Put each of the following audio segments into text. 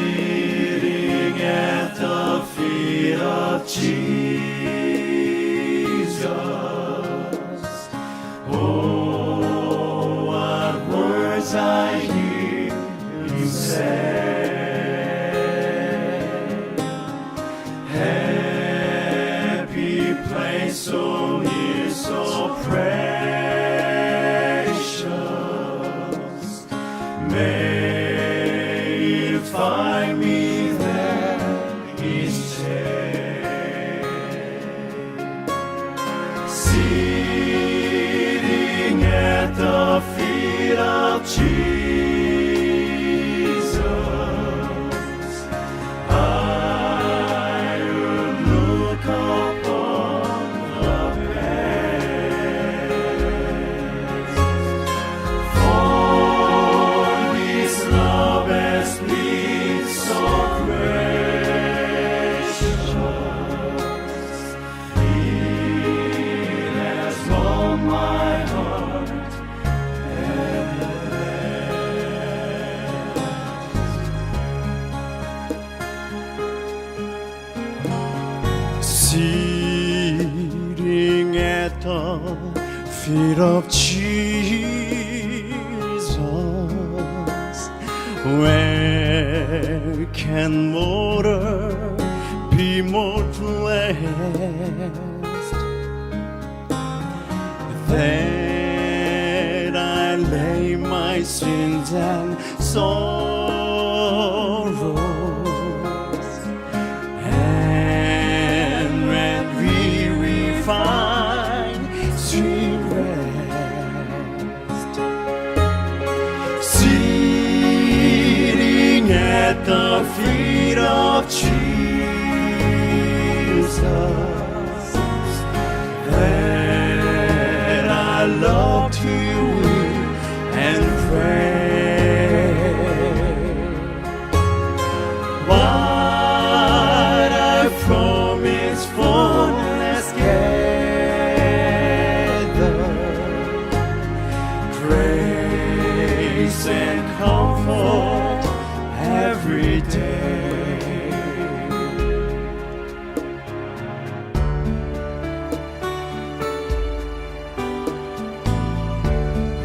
Sitting at the feet of Jesus. Oh, what words I hear you say. Happy place, so near, so precious. May you find me there each day. Sitting at the feet of Jesus, I would look upon the best. For His love has been so gracious. It has warmed my heart and blessed. Sitting at the feet of Jesus, where can mortal be more blessed that I lay my sins and sorrows, and when we find sweet rest, sitting at the feet of Jesus, that I love to weep and pray. What I promised fullness gather, grace and comfort every day.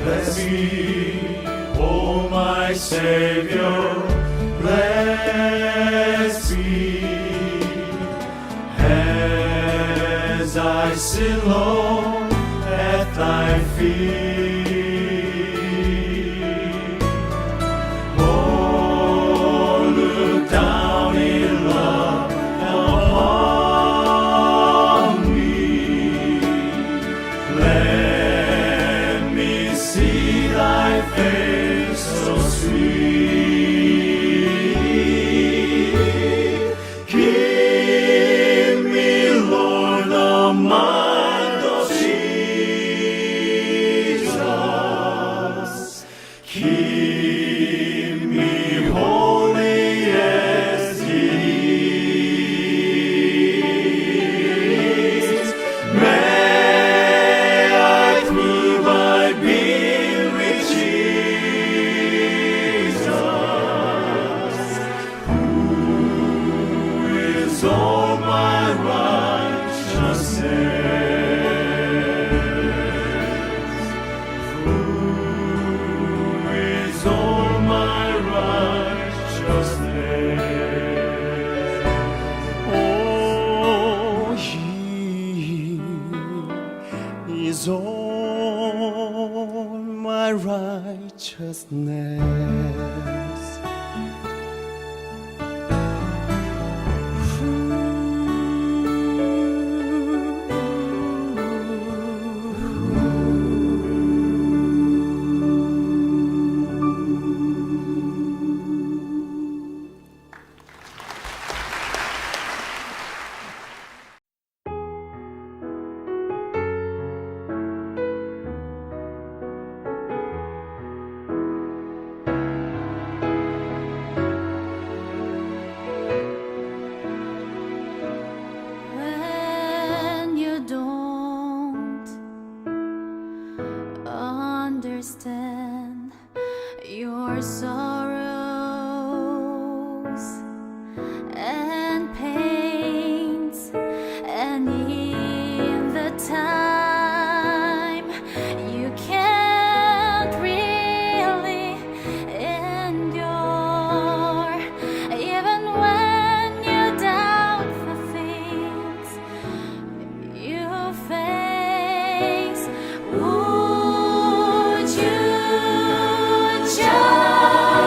Bless me, oh my Savior, bless me. I sit low at thy feet. Oh, look down in love upon me. Let me see thy face so sweet. Give me, Lord, the mind of Jesus. Keep me holy as He is. May I prove I being with Jesus, who is all my righteousness, who is all my righteousness. Oh, He is all my righteousness. When you don't understand your sorrows and pains, and in the time you can't really endure, even when you doubt the things you face, would you just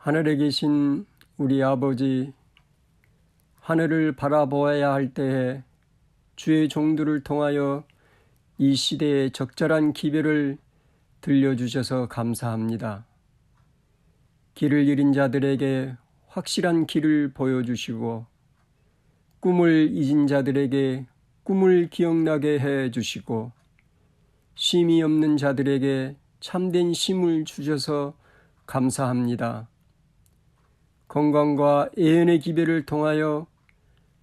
하늘에 계신 우리 아버지, 하늘을 바라보아야 할 때에 주의 종들을 통하여 이 시대의 적절한 기별을 들려주셔서 감사합니다. 길을 잃은 자들에게 확실한 길을 보여주시고 꿈을 잊은 자들에게 꿈을 기억나게 해주시고 쉼이 없는 자들에게 참된 쉼을 주셔서 감사합니다. 건강과 애연의 기별을 통하여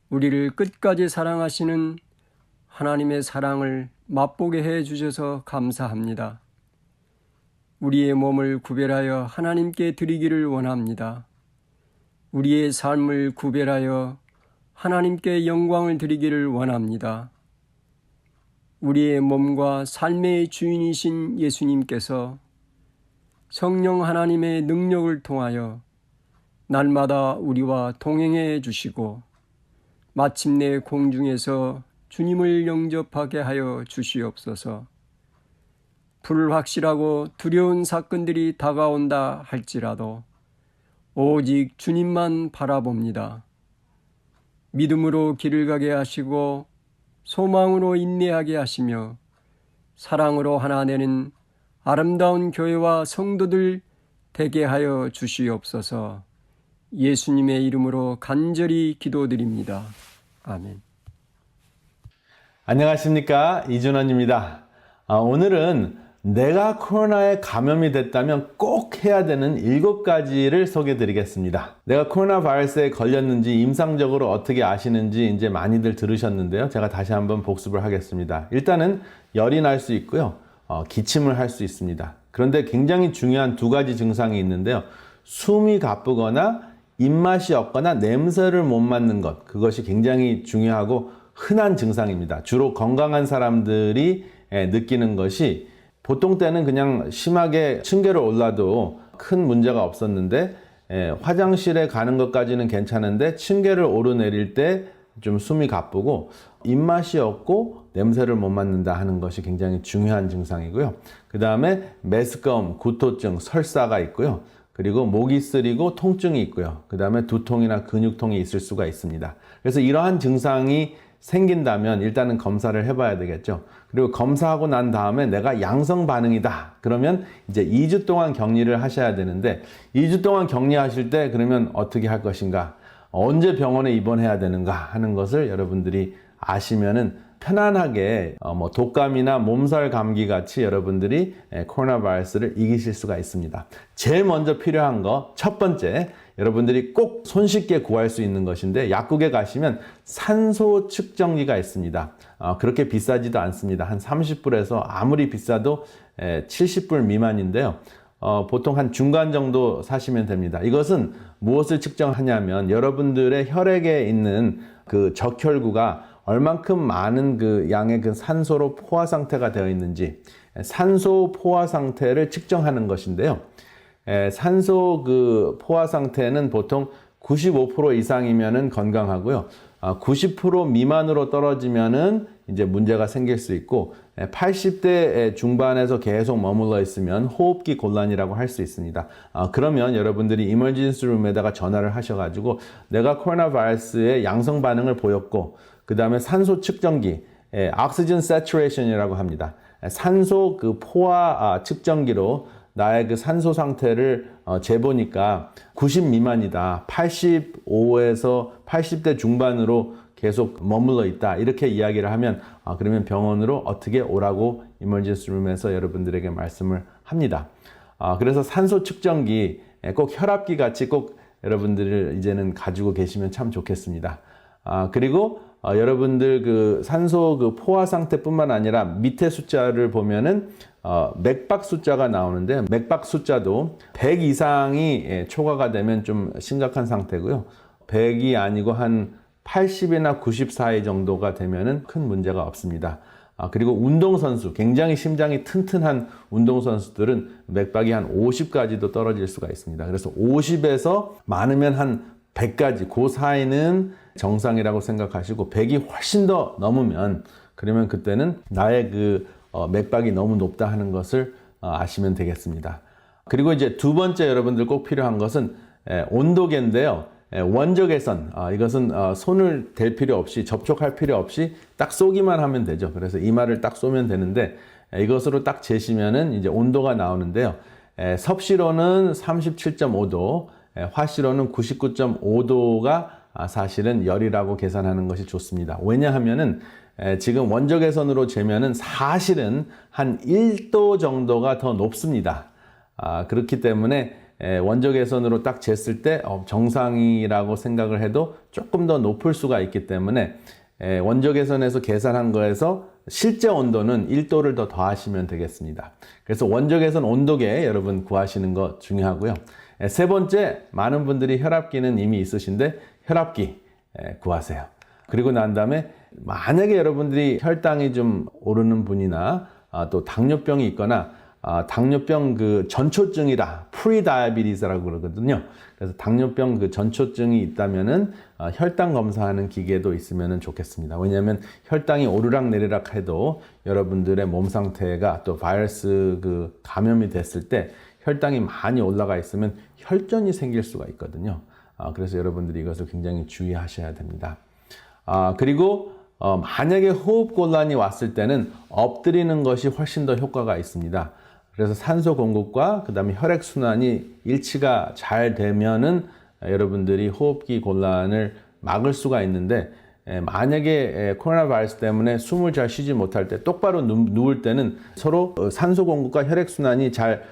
우리를 끝까지 사랑하시는 하나님의 사랑을 맛보게 해주셔서 감사합니다. 우리의 몸을 구별하여 하나님께 드리기를 원합니다. 우리의 삶을 구별하여 하나님께 영광을 드리기를 원합니다. 우리의 몸과 삶의 주인이신 예수님께서 성령 하나님의 능력을 통하여 날마다 우리와 동행해 주시고 마침내 공중에서 주님을 영접하게 하여 주시옵소서. 불확실하고 두려운 사건들이 다가온다 할지라도 오직 주님만 바라봅니다. 믿음으로 길을 가게 하시고 소망으로 인내하게 하시며 사랑으로 하나 되는 아름다운 교회와 성도들 되게 하여 주시옵소서. 예수님의 이름으로 간절히 기도드립니다. 아멘. 안녕하십니까, 이준원입니다. 오늘은 내가 코로나에 감염이 됐다면 꼭 해야 되는 7가지를 소개해 드리겠습니다. 내가 코로나 바이러스에 걸렸는지 임상적으로 어떻게 아시는지 이제 많이들 들으셨는데요. 제가 다시 한번 복습을 하겠습니다. 일단은 열이 날 수 있고요. 기침을 할 수 있습니다. 그런데 굉장히 중요한 2가지 증상이 있는데요. 숨이 가쁘거나 입맛이 없거나 냄새를 못 맡는 것, 그것이 굉장히 중요하고 흔한 증상입니다. 주로 건강한 사람들이 느끼는 것이 보통 때는 그냥 심하게 층계를 올라도 큰 문제가 없었는데 화장실에 가는 것까지는 괜찮은데 층계를 오르내릴 때 좀 숨이 가쁘고 입맛이 없고 냄새를 못 맡는다 하는 것이 굉장히 중요한 증상이고요. 그 다음에 메스꺼움, 구토증, 설사가 있고요. 그리고 목이 쓰리고 통증이 있고요. 그 다음에 두통이나 근육통이 있을 수가 있습니다. 그래서 이러한 증상이 생긴다면 일단은 검사를 해봐야 되겠죠. 그리고 검사하고 난 다음에 내가 양성 반응이다. 그러면 이제 2주 동안 격리를 하셔야 되는데 2주 동안 격리하실 때 그러면 어떻게 할 것인가? 언제 병원에 입원해야 되는가 하는 것을 여러분들이 아시면은 편안하게 독감이나 몸살 감기 같이 여러분들이 코로나 바이러스를 이기실 수가 있습니다. 제일 먼저 필요한 거 첫 번째, 여러분들이 꼭 손쉽게 구할 수 있는 것인데 약국에 가시면 산소 측정기가 있습니다. 그렇게 비싸지도 않습니다. 한 30불에서 아무리 비싸도 70불 미만인데요. 보통 한 중간 정도 사시면 됩니다. 이것은 무엇을 측정하냐면 여러분들의 혈액에 있는 그 적혈구가 얼만큼 많은 그 양의 그 산소로 포화 상태가 되어 있는지 산소 포화 상태를 측정하는 것인데요. 산소 그 포화 상태는 보통 95% 이상이면은 건강하고요. 90% 미만으로 떨어지면은 이제 문제가 생길 수 있고 80대 중반에서 계속 머물러 있으면 호흡기 곤란이라고 할 수 있습니다. 그러면 여러분들이 이머전시 룸에다가 전화를 하셔가지고 내가 코로나 바이러스의 양성 반응을 보였고 그 다음에 산소 측정기, oxygen saturation이라고 합니다. 산소 그 포화 측정기로 나의 그 산소 상태를 재보니까 90 미만이다. 85에서 80대 중반으로 계속 머물러 있다. 이렇게 이야기를 하면 그러면 병원으로 어떻게 오라고 이머전시 룸에서 여러분들에게 말씀을 합니다. 그래서 산소 측정기 꼭 혈압기 같이 꼭 여러분들을 이제는 가지고 계시면 참 좋겠습니다. 그리고 여러분들 그 산소 그 포화 상태뿐만 아니라 밑에 숫자를 보면은 맥박 숫자가 나오는데 맥박 숫자도 100 이상이 초과가 되면 좀 심각한 상태고요. 100이 아니고 한 80이나 90 사이 정도가 되면은 큰 문제가 없습니다. 그리고 운동선수, 굉장히 심장이 튼튼한 운동선수들은 맥박이 한 50까지도 떨어질 수가 있습니다. 그래서 50에서 많으면 한 100까지, 그 사이는 정상이라고 생각하시고 100이 훨씬 더 넘으면 그러면 그때는 나의 그 맥박이 너무 높다 하는 것을 아시면 되겠습니다. 그리고 이제 두 번째 여러분들 꼭 필요한 것은 온도계인데요. 원적외선, 이것은 손을 댈 필요 없이 접촉할 필요 없이 딱 쏘기만 하면 되죠. 그래서 이마를 딱 쏘면 되는데 이것으로 딱 재시면은 이제 온도가 나오는데요. 섭씨로는 37.5도, 화씨로는 99.5도가 사실은 열이라고 계산하는 것이 좋습니다. 왜냐하면은 지금 원적외선으로 재면은 사실은 한 1도 정도가 더 높습니다. 그렇기 때문에 원적외선으로 딱 쟀을 때 정상이라고 생각을 해도 조금 더 높을 수가 있기 때문에 원적외선에서 계산한 거에서 실제 온도는 1도를 더 더하시면 되겠습니다. 그래서 원적외선 온도계 여러분 구하시는 거 중요하고요. 세 번째, 많은 분들이 혈압기는 이미 있으신데 혈압기 구하세요. 그리고 난 다음에 만약에 여러분들이 혈당이 좀 오르는 분이나 또 당뇨병이 있거나 당뇨병 그 전초증이라 프리다이아비티스라고 그러거든요. 그래서 당뇨병 그 전초증이 있다면은 혈당 검사하는 기계도 있으면 좋겠습니다. 왜냐하면 혈당이 오르락내리락 해도 여러분들의 몸 상태가 또 바이러스 그 감염이 됐을 때 혈당이 많이 올라가 있으면 혈전이 생길 수가 있거든요. 그래서 여러분들이 이것을 굉장히 주의하셔야 됩니다. 그리고 만약에 호흡곤란이 왔을 때는 엎드리는 것이 훨씬 더 효과가 있습니다. 그래서 산소 공급과 그 다음에 혈액순환이 일치가 잘 되면은 여러분들이 호흡기 곤란을 막을 수가 있는데 만약에 코로나 바이러스 때문에 숨을 잘 쉬지 못할 때 똑바로 누울 때는 서로 산소 공급과 혈액순환이 잘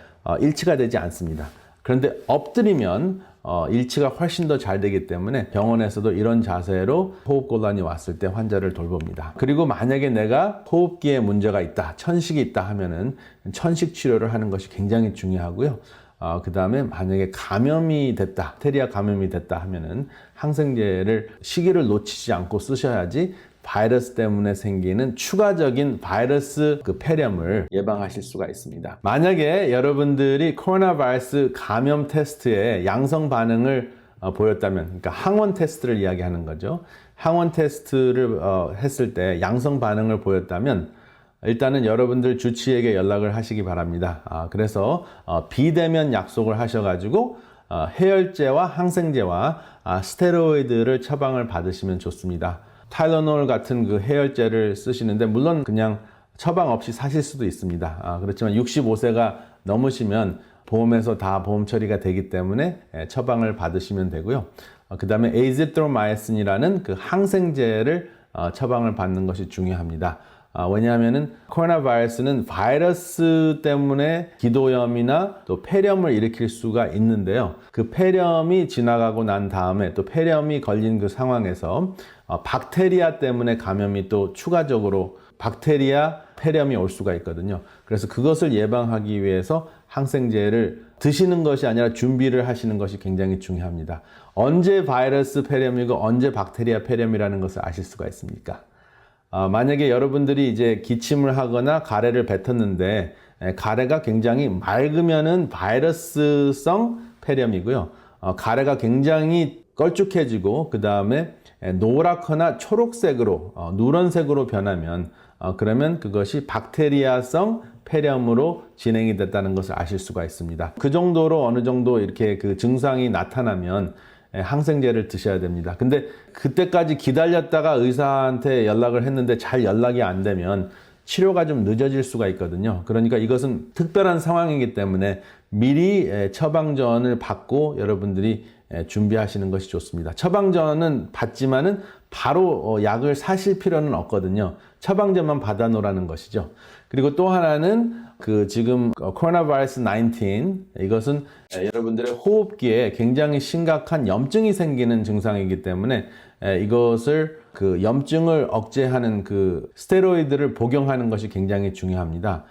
일치가 되지 않습니다. 그런데 엎드리면 일치가 훨씬 더 잘 되기 때문에 병원에서도 이런 자세로 호흡곤란이 왔을 때 환자를 돌봅니다. 그리고 만약에 내가 호흡기에 문제가 있다, 천식이 있다 하면은 천식 치료를 하는 것이 굉장히 중요하고요. 그 다음에 만약에 감염이 됐다, 박테리아 감염이 됐다 하면은 항생제를 시기를 놓치지 않고 쓰셔야지 바이러스 때문에 생기는 추가적인 바이러스 그 폐렴을 예방하실 수가 있습니다. 만약에 여러분들이 코로나 바이러스 감염 테스트에 양성 반응을 보였다면, 그러니까 항원 테스트를 이야기하는 거죠. 항원 테스트를 했을 때 양성 반응을 보였다면 일단은 여러분들 주치의에게 연락을 하시기 바랍니다. 그래서 비대면 약속을 하셔가지고 해열제와 항생제와 스테로이드를 처방을 받으시면 좋습니다. 타일러놀 같은 그 해열제를 쓰시는데 물론 그냥 처방 없이 사실 수도 있습니다. 그렇지만 65세가 넘으시면 보험에서 다 보험 처리가 되기 때문에 처방을 받으시면 되고요. 그 다음에 에이지트로마이신이라는 그 항생제를 처방을 받는 것이 중요합니다. 왜냐하면은 코로나 바이러스는 바이러스 때문에 기도염이나 또 폐렴을 일으킬 수가 있는데요. 그 폐렴이 지나가고 난 다음에 또 폐렴이 걸린 그 상황에서 박테리아 때문에 감염이 또 추가적으로 박테리아 폐렴이 올 수가 있거든요. 그래서 그것을 예방하기 위해서 항생제를 드시는 것이 아니라 준비를 하시는 것이 굉장히 중요합니다. 언제 바이러스 폐렴이고 언제 박테리아 폐렴이라는 것을 아실 수가 있습니까? 만약에 여러분들이 이제 기침을 하거나 가래를 뱉었는데 가래가 굉장히 맑으면은 바이러스성 폐렴이고요. 가래가 굉장히 걸쭉해지고 그 다음에 노랗거나 초록색으로 누런색으로 변하면 그러면 그것이 박테리아성 폐렴으로 진행이 됐다는 것을 아실 수가 있습니다. 그 정도로 어느 정도 이렇게 그 증상이 나타나면 항생제를 드셔야 됩니다. 근데 그때까지 기다렸다가 의사한테 연락을 했는데 잘 연락이 안 되면 치료가 좀 늦어질 수가 있거든요. 그러니까 이것은 특별한 상황이기 때문에 미리 처방전을 받고 여러분들이 준비하시는 것이 좋습니다. 처방전은 받지만은 바로 약을 사실 필요는 없거든요. 처방전만 받아놓으라는 것이죠. 그리고 또 하나는 그 지금 코로나 바이러스 19 이것은 여러분들의 호흡기에 굉장히 심각한 염증이 생기는 증상이기 때문에 이것을 그 염증을 억제하는 그 스테로이드를 복용하는 것이 굉장히 중요합니다.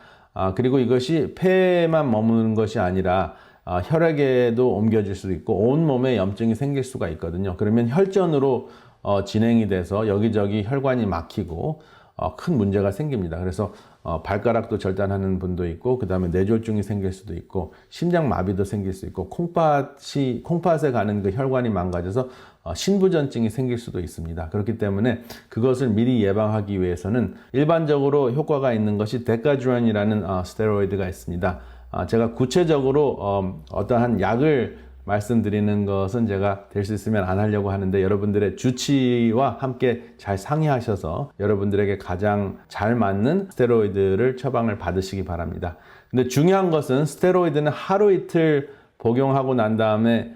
그리고 이것이 폐에만 머무는 것이 아니라 혈액에도 옮겨질 수도 있고 온몸에 염증이 생길 수가 있거든요. 그러면 혈전으로 진행이 돼서 여기저기 혈관이 막히고 큰 문제가 생깁니다. 그래서 발가락도 절단하는 분도 있고 그 다음에 뇌졸중이 생길 수도 있고 심장마비도 생길 수 있고 콩팥에 가는 그 혈관이 망가져서 신부전증이 생길 수도 있습니다. 그렇기 때문에 그것을 미리 예방하기 위해서는 일반적으로 효과가 있는 것이 데카주론이라는 스테로이드가 있습니다. 제가 구체적으로 어떠한 약을 말씀드리는 것은 제가 될 수 있으면 안 하려고 하는데 여러분들의 주치의와 함께 잘 상의하셔서 여러분들에게 가장 잘 맞는 스테로이드를 처방을 받으시기 바랍니다. 근데 중요한 것은 스테로이드는 하루 이틀 복용하고 난 다음에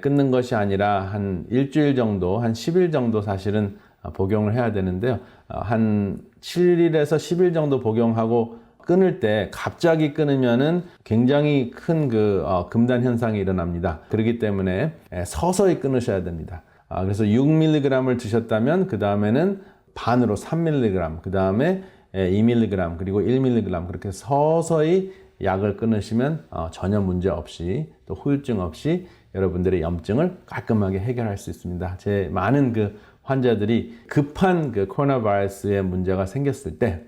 끊는 것이 아니라 한 일주일 정도, 한 10일 정도 사실은 복용을 해야 되는데요. 한 7일에서 10일 정도 복용하고 끊을 때 갑자기 끊으면은 굉장히 큰 금단 현상이 일어납니다. 그렇기 때문에 서서히 끊으셔야 됩니다. 그래서 6mg을 드셨다면 그 다음에는 반으로 3mg, 그 다음에 2mg, 그리고 1mg 그렇게 서서히 약을 끊으시면 전혀 문제 없이 또 후유증 없이 여러분들의 염증을 깔끔하게 해결할 수 있습니다. 제 많은 환자들이 급한 코로나 바이러스의 문제가 생겼을 때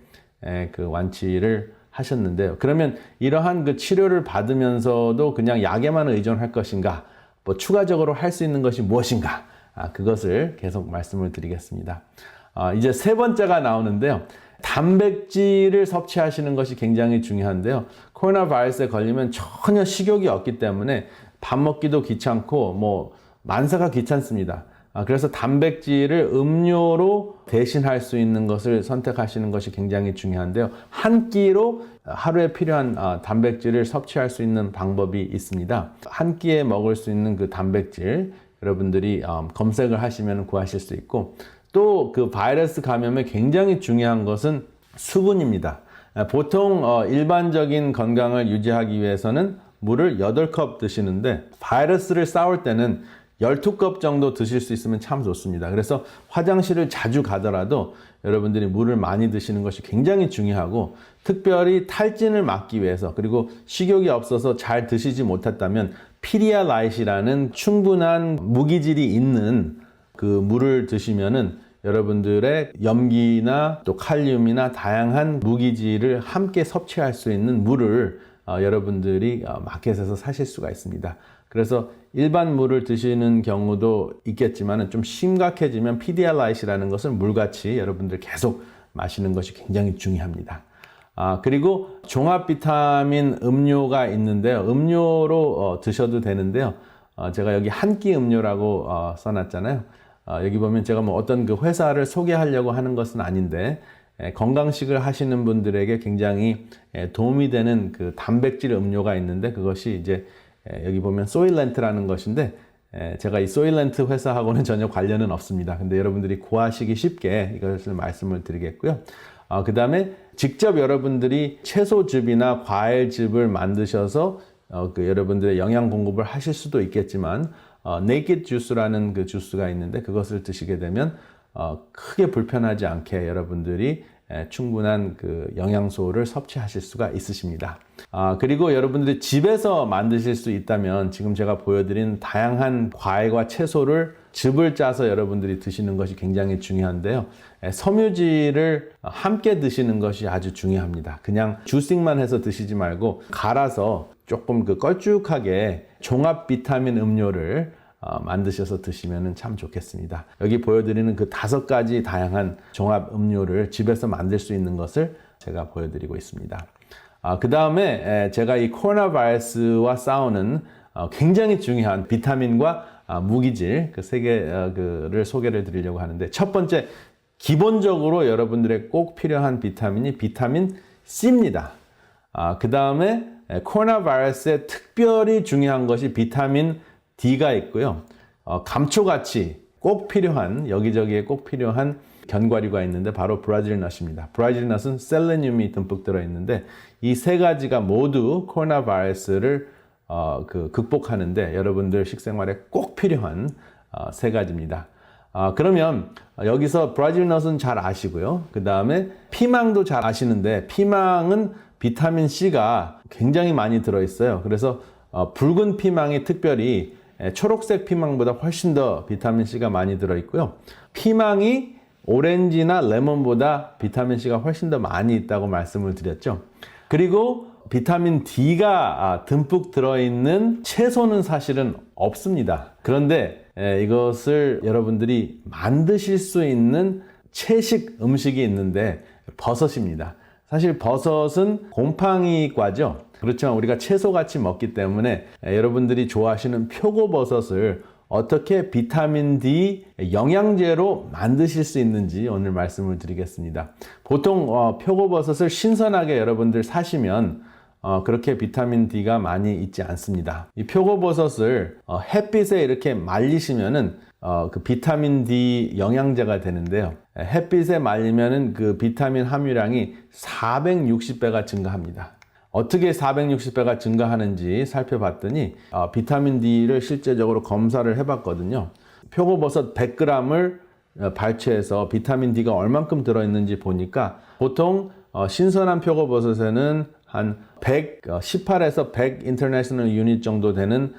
완치를 하셨는데요. 그러면 이러한 치료를 받으면서도 그냥 약에만 의존할 것인가? 뭐 추가적으로 할 수 있는 것이 무엇인가? 그것을 계속 말씀을 드리겠습니다. 이제 세 번째가 나오는데요. 단백질을 섭취하시는 것이 굉장히 중요한데요. 코로나 바이러스에 걸리면 전혀 식욕이 없기 때문에 밥 먹기도 귀찮고 만사가 귀찮습니다. 그래서 단백질을 음료로 대신할 수 있는 것을 선택하시는 것이 굉장히 중요한데요. 한 끼로 하루에 필요한 단백질을 섭취할 수 있는 방법이 있습니다. 한 끼에 먹을 수 있는 그 단백질 여러분들이 검색을 하시면 구하실 수 있고 또 바이러스 감염에 굉장히 중요한 것은 수분입니다. 보통 일반적인 건강을 유지하기 위해서는 물을 8컵 드시는데 바이러스를 싸울 때는 12컵 정도 드실 수 있으면 참 좋습니다. 그래서 화장실을 자주 가더라도 여러분들이 물을 많이 드시는 것이 굉장히 중요하고 특별히 탈진을 막기 위해서 그리고 식욕이 없어서 잘 드시지 못했다면 피디알라이트라는 충분한 무기질이 있는 물을 드시면은 여러분들의 염기나 또 칼륨이나 다양한 무기질을 함께 섭취할 수 있는 물을 여러분들이 마켓에서 사실 수가 있습니다. 그래서 일반 물을 드시는 경우도 있겠지만 좀 심각해지면 피디알라이트라는 것은 물같이 여러분들 계속 마시는 것이 굉장히 중요합니다. 그리고 종합 비타민 음료가 있는데요. 음료로 드셔도 되는데요. 제가 여기 한 끼 음료라고 써놨잖아요. 여기 보면 제가 어떤 회사를 소개하려고 하는 것은 아닌데 건강식을 하시는 분들에게 굉장히 도움이 되는 단백질 음료가 있는데 그것이 이제 여기 보면 소일렌트라는 것인데 제가 이 소일렌트 회사하고는 전혀 관련은 없습니다. 근데 여러분들이 구하시기 쉽게 이것을 말씀을 드리겠고요. 그 다음에 직접 여러분들이 채소즙이나 과일즙을 만드셔서 여러분들의 영양 공급을 하실 수도 있겠지만 네이키드 주스라는 주스가 있는데 그것을 드시게 되면 크게 불편하지 않게 여러분들이 충분한 영양소를 섭취하실 수가 있으십니다. 그리고 여러분들이 집에서 만드실 수 있다면 지금 제가 보여드린 다양한 과일과 채소를 즙을 짜서 여러분들이 드시는 것이 굉장히 중요한데요. 섬유질을 함께 드시는 것이 아주 중요합니다. 그냥 주싱만 해서 드시지 말고 갈아서 조금 걸쭉하게 종합 비타민 음료를 만드셔서 드시면 참 좋겠습니다. 여기 보여드리는 5가지 다양한 종합 음료를 집에서 만들 수 있는 것을 제가 보여드리고 있습니다. 그 다음에 제가 이 코로나 바이러스와 싸우는 굉장히 중요한 비타민과 무기질 그 3개를 소개를 드리려고 하는데 첫 번째 기본적으로 여러분들의 꼭 필요한 비타민이 비타민 C입니다. 그 다음에 코로나 바이러스에 특별히 중요한 것이 비타민 D가 있고요. 감초같이 꼭 필요한 여기저기에 꼭 필요한 견과류가 있는데 바로 브라질넛입니다. 브라질넛은 셀레늄이 듬뿍 들어있는데 이 3가지가 모두 코로나 바이러스를 극복하는데 여러분들 식생활에 꼭 필요한 3가지입니다. 그러면 여기서 브라질넛은 잘 아시고요. 그 다음에 피망도 잘 아시는데 피망은 비타민 C가 굉장히 많이 들어있어요. 그래서 붉은 피망이 특별히 초록색 피망보다 훨씬 더 비타민 C가 많이 들어있고요. 피망이 오렌지나 레몬보다 비타민 C가 훨씬 더 많이 있다고 말씀을 드렸죠. 그리고 비타민 D가 듬뿍 들어있는 채소는 사실은 없습니다. 그런데 이것을 여러분들이 만드실 수 있는 채식 음식이 있는데 버섯입니다. 사실 버섯은 곰팡이과죠. 그렇지만 우리가 채소같이 먹기 때문에 여러분들이 좋아하시는 표고버섯을 어떻게 비타민 D 영양제로 만드실 수 있는지 오늘 말씀을 드리겠습니다. 보통 표고버섯을 신선하게 여러분들 사시면 그렇게 비타민 D가 많이 있지 않습니다. 이 표고버섯을 햇빛에 이렇게 말리시면은 그 비타민 D 영양제가 되는데요. 햇빛에 말리면은 그 비타민 함유량이 460배가 증가합니다. 어떻게 460배가 증가하는지 살펴봤더니 비타민 D를 실제적으로 검사를 해봤거든요. 표고버섯 100g을 발췌해서 비타민 D가 얼만큼 들어있는지 보니까 보통 신선한 표고버섯에는 한 18에서 100 인터내셔널 유닛 정도 되는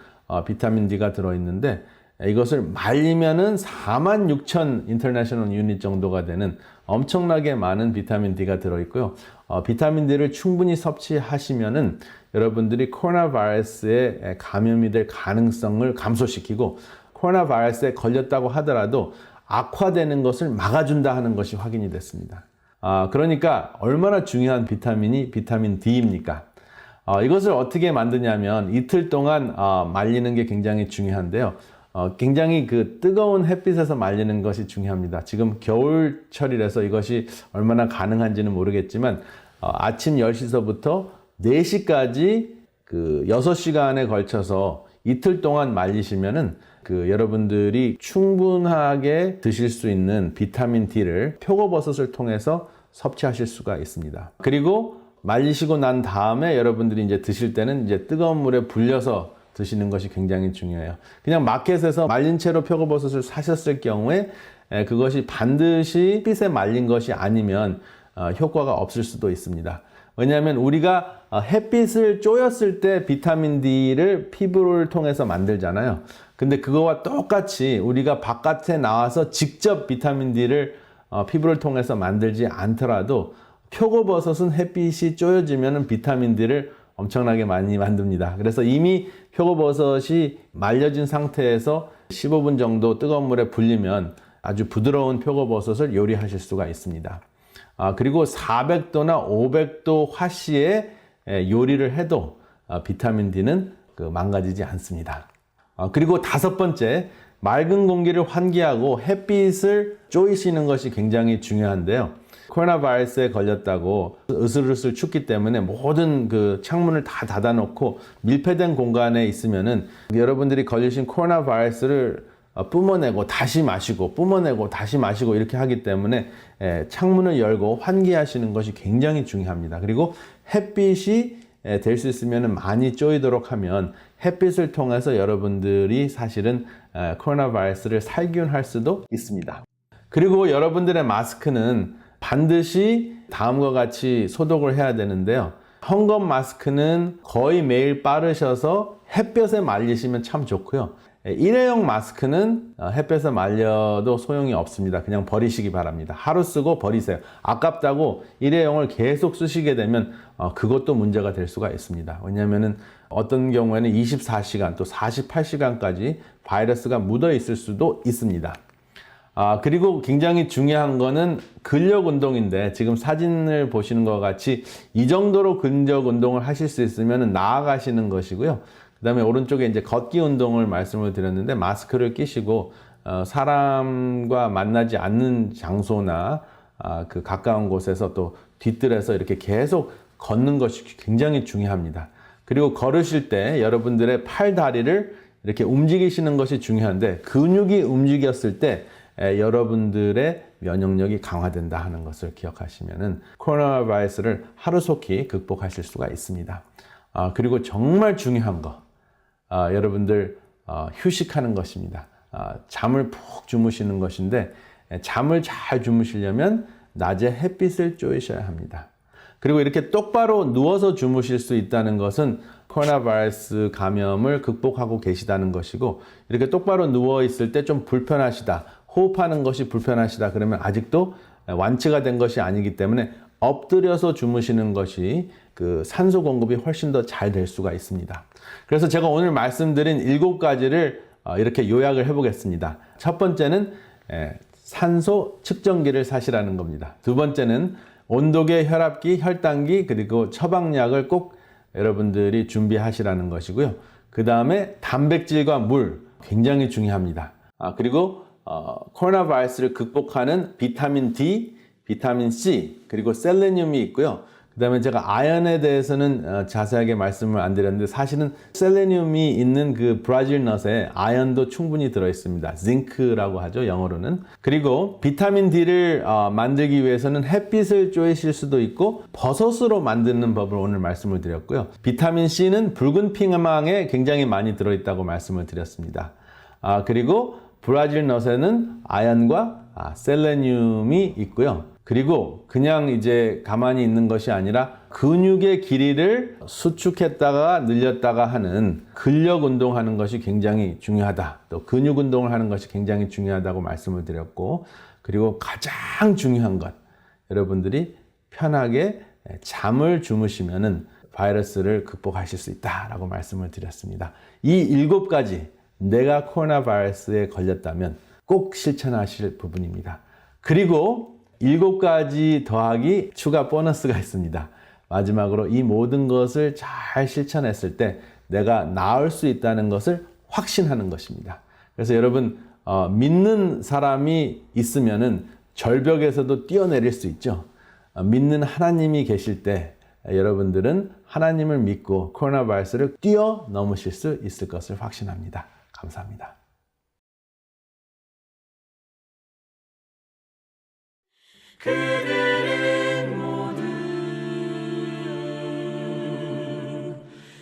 비타민 D가 들어있는데 이것을 말리면은 46,000 인터내셔널 유닛 정도가 되는 엄청나게 많은 비타민 D가 들어있고요. 비타민 D를 충분히 섭취하시면은 여러분들이 코로나 바이러스에 감염이 될 가능성을 감소시키고 코로나 바이러스에 걸렸다고 하더라도 악화되는 것을 막아준다 하는 것이 확인이 됐습니다. 그러니까 얼마나 중요한 비타민이 비타민 D입니까? 이것을 어떻게 만드냐면 이틀 동안 말리는 게 굉장히 중요한데요. 굉장히 그 뜨거운 햇빛에서 말리는 것이 중요합니다. 지금 겨울철이라서 이것이 얼마나 가능한지는 모르겠지만 아침 10시서부터 4시까지 그 6시간에 걸쳐서 이틀 동안 말리시면은 그 여러분들이 충분하게 드실 수 있는 비타민 D를 표고버섯을 통해서 섭취하실 수가 있습니다. 그리고 말리시고 난 다음에 여러분들이 이제 드실 때는 이제 뜨거운 물에 불려서 드시는 것이 굉장히 중요해요. 그냥 마켓에서 말린 채로 표고버섯을 사셨을 경우에 그것이 반드시 햇빛에 말린 것이 아니면 효과가 없을 수도 있습니다. 왜냐하면 우리가 햇빛을 쪼였을 때 비타민 D를 피부를 통해서 만들잖아요. 근데 그거와 똑같이 우리가 바깥에 나와서 직접 비타민 D를 피부를 통해서 만들지 않더라도 표고버섯은 햇빛이 쪼여지면 비타민 D를 엄청나게 많이 만듭니다. 그래서 이미 표고버섯이 말려진 상태에서 15분 정도 뜨거운 물에 불리면 아주 부드러운 표고버섯을 요리하실 수가 있습니다. 그리고 400도나 500도 화씨에 요리를 해도 비타민 D는 망가지지 않습니다. 그리고 5번째, 맑은 공기를 환기하고 햇빛을 쪼이시는 것이 굉장히 중요한데요. 코로나 바이러스에 걸렸다고 으슬으슬 춥기 때문에 모든 그 창문을 다 닫아놓고 밀폐된 공간에 있으면은 여러분들이 걸리신 코로나 바이러스를 뿜어내고 다시 마시고 뿜어내고 다시 마시고 이렇게 하기 때문에 창문을 열고 환기하시는 것이 굉장히 중요합니다. 그리고 햇빛이 될 수 있으면 많이 쪼이도록 하면 햇빛을 통해서 여러분들이 사실은 코로나 바이러스를 살균할 수도 있습니다. 그리고 여러분들의 마스크는 반드시 다음과 같이 소독을 해야 되는데요. 헝겊 마스크는 거의 매일 빠르셔서 햇볕에 말리시면 참 좋고요. 일회용 마스크는 햇볕에 말려도 소용이 없습니다. 그냥 버리시기 바랍니다. 하루 쓰고 버리세요. 아깝다고 일회용을 계속 쓰시게 되면 그것도 문제가 될 수가 있습니다. 왜냐하면 어떤 경우에는 24시간 또 48시간까지 바이러스가 묻어 있을 수도 있습니다. 그리고 굉장히 중요한 거는 근력 운동인데 지금 사진을 보시는 것 같이 이 정도로 근력 운동을 하실 수 있으면 나아가시는 것이고요. 그 다음에 오른쪽에 이제 걷기 운동을 말씀을 드렸는데 마스크를 끼시고 사람과 만나지 않는 장소나 그 가까운 곳에서 또 뒤뜰에서 이렇게 계속 걷는 것이 굉장히 중요합니다. 그리고 걸으실 때 여러분들의 팔, 다리를 이렇게 움직이시는 것이 중요한데 근육이 움직였을 때 여러분들의 면역력이 강화된다 하는 것을 기억하시면은 코로나 바이러스를 하루속히 극복하실 수가 있습니다. 그리고 정말 중요한 거, 여러분들 휴식하는 것입니다. 잠을 푹 주무시는 것인데 잠을 잘 주무시려면 낮에 햇빛을 쬐셔야 합니다. 그리고 이렇게 똑바로 누워서 주무실 수 있다는 것은 코로나 바이러스 감염을 극복하고 계시다는 것이고 이렇게 똑바로 누워 있을 때 좀 불편하시다. 호흡하는 것이 불편하시다 그러면 아직도 완치가 된 것이 아니기 때문에 엎드려서 주무시는 것이 그 산소 공급이 훨씬 더 잘 될 수가 있습니다. 그래서 제가 오늘 말씀드린 7가지를 이렇게 요약을 해보겠습니다. 첫 번째는 산소 측정기를 사시라는 겁니다. 두 번째는 온도계, 혈압기, 혈당기, 그리고 처방약을 꼭 여러분들이 준비하시라는 것이고요. 그 다음에 단백질과 물 굉장히 중요합니다. 그리고 코로나 바이러스를 극복하는 비타민 D, 비타민 C, 그리고 셀레늄이 있고요. 그 다음에 제가 아연에 대해서는 자세하게 말씀을 안 드렸는데 사실은 셀레늄이 있는 그 브라질 넛에 아연도 충분히 들어있습니다. 징크라고 하죠, 영어로는. 그리고 비타민 D를 만들기 위해서는 햇빛을 쬐실 수도 있고 버섯으로 만드는 법을 오늘 말씀을 드렸고요. 비타민 C는 붉은 피망에 굉장히 많이 들어있다고 말씀을 드렸습니다. 그리고 브라질 넛에는 아연과 셀레늄이 있고요. 그리고 그냥 이제 가만히 있는 것이 아니라 근육의 길이를 수축했다가 늘렸다가 하는 근력 운동하는 것이 굉장히 중요하다. 또 근육 운동을 하는 것이 굉장히 중요하다고 말씀을 드렸고, 그리고 가장 중요한 것, 여러분들이 편하게 잠을 주무시면은 바이러스를 극복하실 수 있다라고 말씀을 드렸습니다. 이 7가지 내가 코로나 바이러스에 걸렸다면 꼭 실천하실 부분입니다. 그리고 7가지 더하기 추가 보너스가 있습니다. 마지막으로 이 모든 것을 잘 실천했을 때 내가 나을 수 있다는 것을 확신하는 것입니다. 그래서 여러분 믿는 사람이 있으면은 절벽에서도 뛰어내릴 수 있죠. 믿는 하나님이 계실 때 여러분들은 하나님을 믿고 코로나 바이러스를 뛰어넘으실 수 있을 것을 확신합니다. 감사합니다. 그들은 모두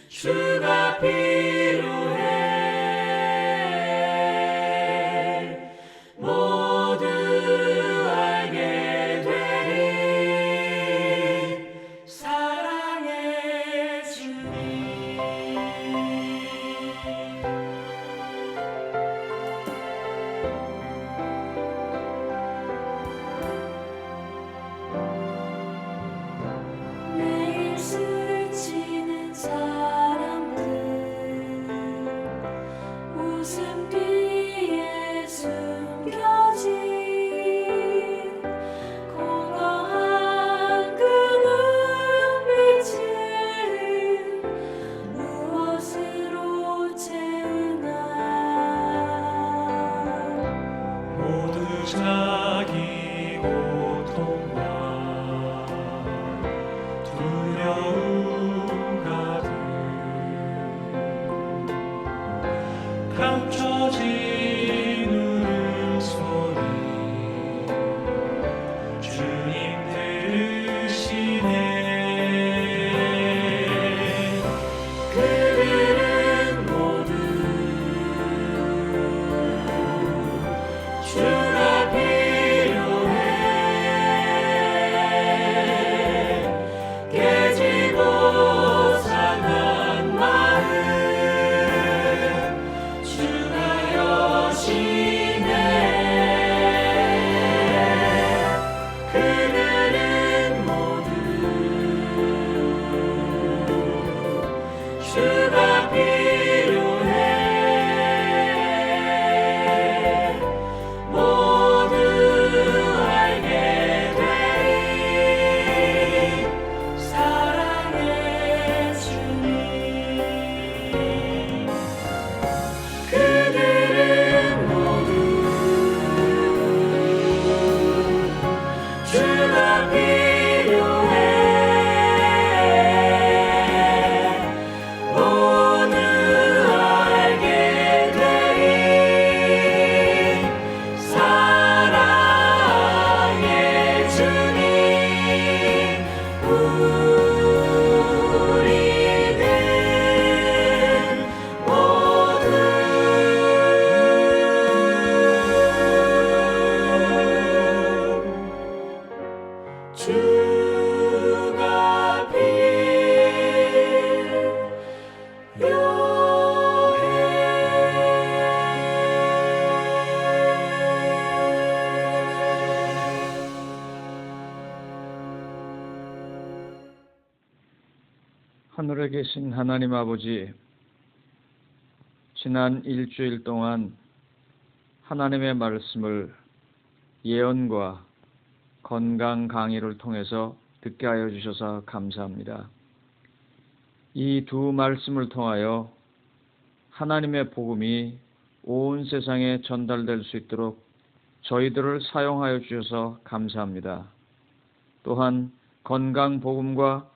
주가 필요해 모두 알게 되리 사랑의 주님 매일 스치는 사람들 웃음 뒤에 숨겨진 공허한 그 눈빛을 무엇으로 채우나 모두 자기 고통과 두려움 가득 감춰진 울음소리 주님 들으시네 그들은 모두 주가 필요해 깨지고 상한 마음 주가 여시네 그들은 모두 주가 필요해 모두 알게 되리 사랑의 주님 그들은 모두 주가 필요해 모두 알게 되리 사랑의 주님 우리는 모두 주가 필요해 하늘에 계신 하나님 아버지, 지난 일주일 동안 하나님의 말씀을 예언과 건강 강의를 통해서 듣게 하여 주셔서 감사합니다. 이 두 말씀을 통하여 하나님의 복음이 온 세상에 전달될 수 있도록 저희들을 사용하여 주셔서 감사합니다. 또한 건강 복음과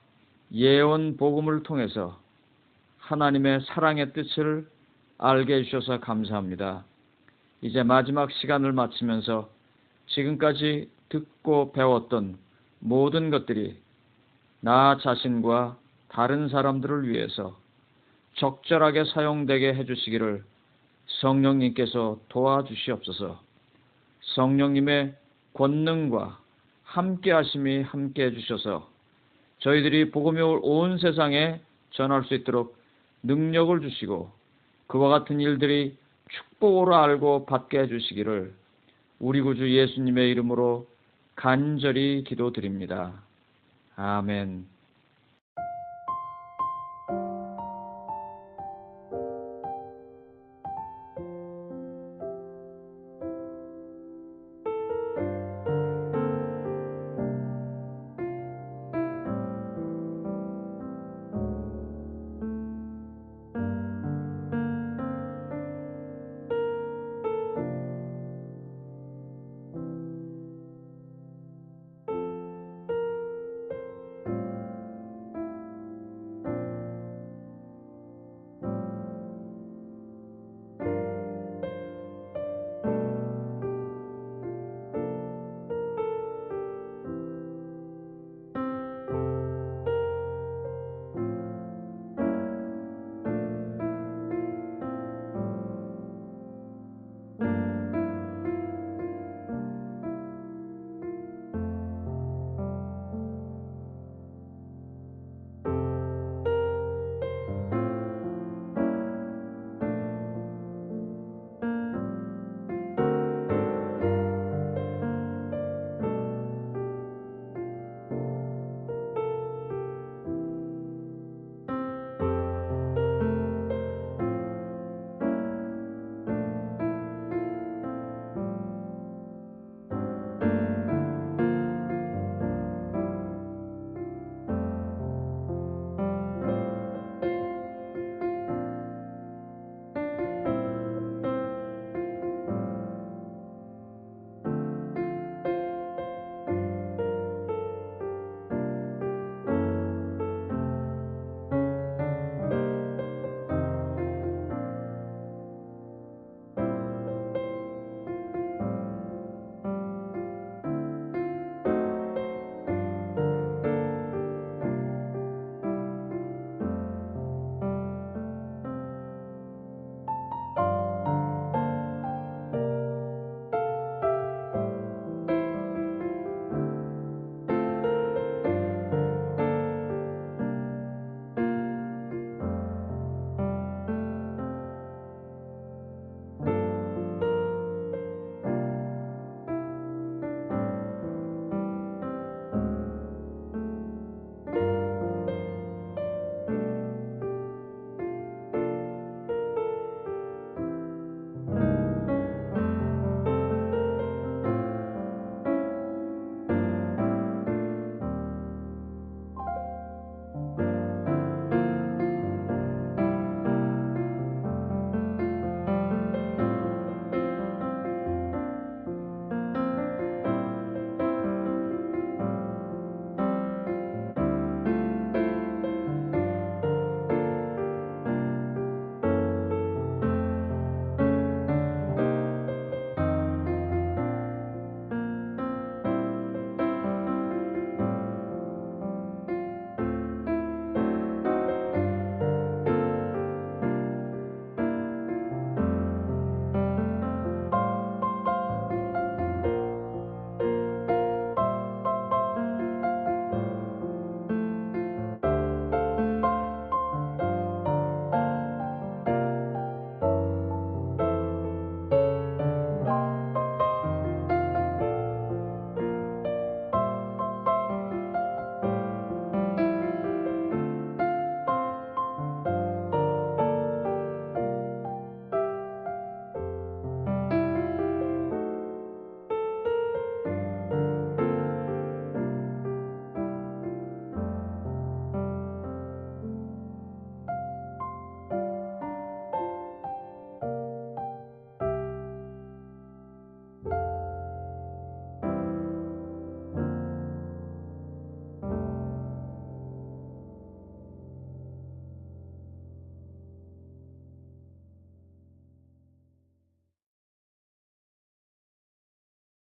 예언 복음을 통해서 하나님의 사랑의 뜻을 알게 해주셔서 감사합니다. 이제 마지막 시간을 마치면서 지금까지 듣고 배웠던 모든 것들이 나 자신과 다른 사람들을 위해서 적절하게 사용되게 해주시기를 성령님께서 도와주시옵소서. 성령님의 권능과 함께하심이 함께해 주셔서 저희들이 복음이 온 세상에 전할 수 있도록 능력을 주시고 그와 같은 일들이 축복으로 알고 받게 해주시기를 우리 구주 예수님의 이름으로 간절히 기도드립니다. 아멘.